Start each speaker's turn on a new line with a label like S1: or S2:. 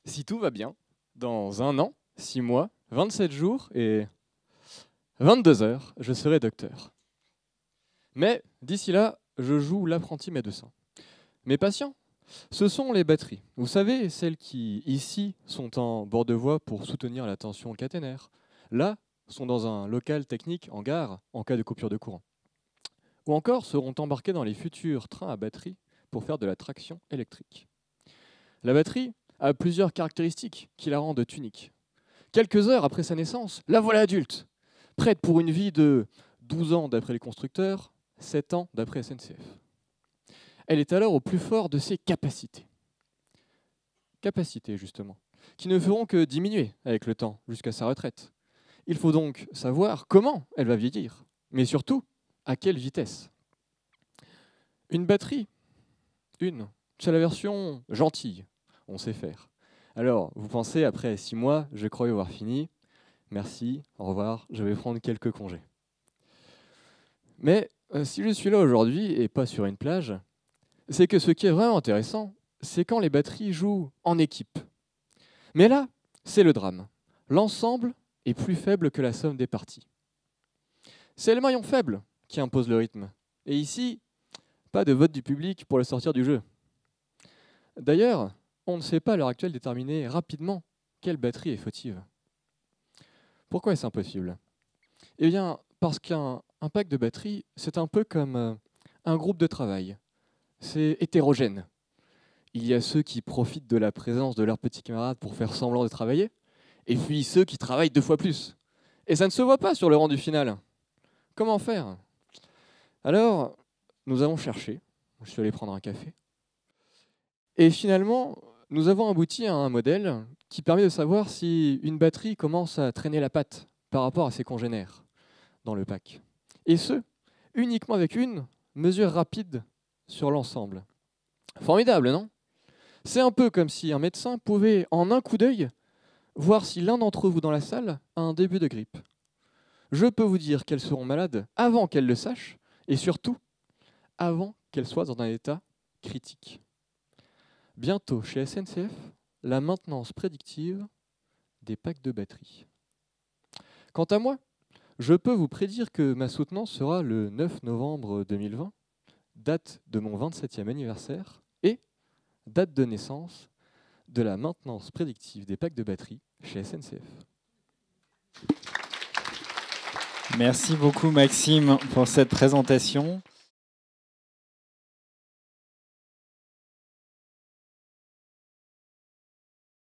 S1: Si tout va bien, dans 1 an, 6 mois, 27 jours et 22 heures, je serai docteur. Mais d'ici là, je joue l'apprenti médecin. Mes patients, ce sont les batteries. Vous savez, celles qui, ici, sont en bord de voie pour soutenir la tension caténaire. Là, sont dans un local technique en gare en cas de coupure de courant. Ou encore seront embarqués dans les futurs trains à batterie pour faire de la traction électrique. La batterie a plusieurs caractéristiques qui la rendent unique. Quelques heures après sa naissance, la voilà adulte, prête pour une vie de 12 ans d'après les constructeurs, 7 ans d'après SNCF. Elle est alors au plus fort de ses capacités. Capacités, justement, qui ne feront que diminuer avec le temps jusqu'à sa retraite. Il faut donc savoir comment elle va vieillir, mais surtout, à quelle vitesse. Une batterie, c'est la version gentille, on sait faire. Alors, vous pensez, après 6 mois, je crois avoir fini. Merci, au revoir, je vais prendre quelques congés. Mais si je suis là aujourd'hui et pas sur une plage, c'est que ce qui est vraiment intéressant, c'est quand les batteries jouent en équipe. Mais là, c'est le drame. L'ensemble est plus faible que la somme des parties. C'est le maillon faible qui impose le rythme. Et ici, pas de vote du public pour le sortir du jeu. D'ailleurs, on ne sait pas à l'heure actuelle déterminer rapidement quelle batterie est fautive. Pourquoi est-ce impossible? Eh bien, parce qu'un pack de batterie, c'est un peu comme un groupe de travail. C'est hétérogène. Il y a ceux qui profitent de la présence de leurs petits camarades pour faire semblant de travailler, et puis ceux qui travaillent 2 fois plus. Et ça ne se voit pas sur le rendu final. Comment faire? Alors, nous avons cherché. Je suis allé prendre un café. Et finalement, nous avons abouti à un modèle qui permet de savoir si une batterie commence à traîner la patte par rapport à ses congénères dans le pack. Et ce, uniquement avec une mesure rapide sur l'ensemble. Formidable, non? C'est un peu comme si un médecin pouvait, en un coup d'œil, voir si l'un d'entre vous dans la salle a un début de grippe. Je peux vous dire qu'elles seront malades avant qu'elles le sachent, et surtout, avant qu'elles soient dans un état critique. Bientôt, chez SNCF, la maintenance prédictive des packs de batterie. Quant à moi, je peux vous prédire que ma soutenance sera le 9 novembre 2020, date de mon 27e anniversaire, et date de naissance de la maintenance prédictive des packs de batterie chez SNCF.
S2: Merci beaucoup Maxime pour cette présentation.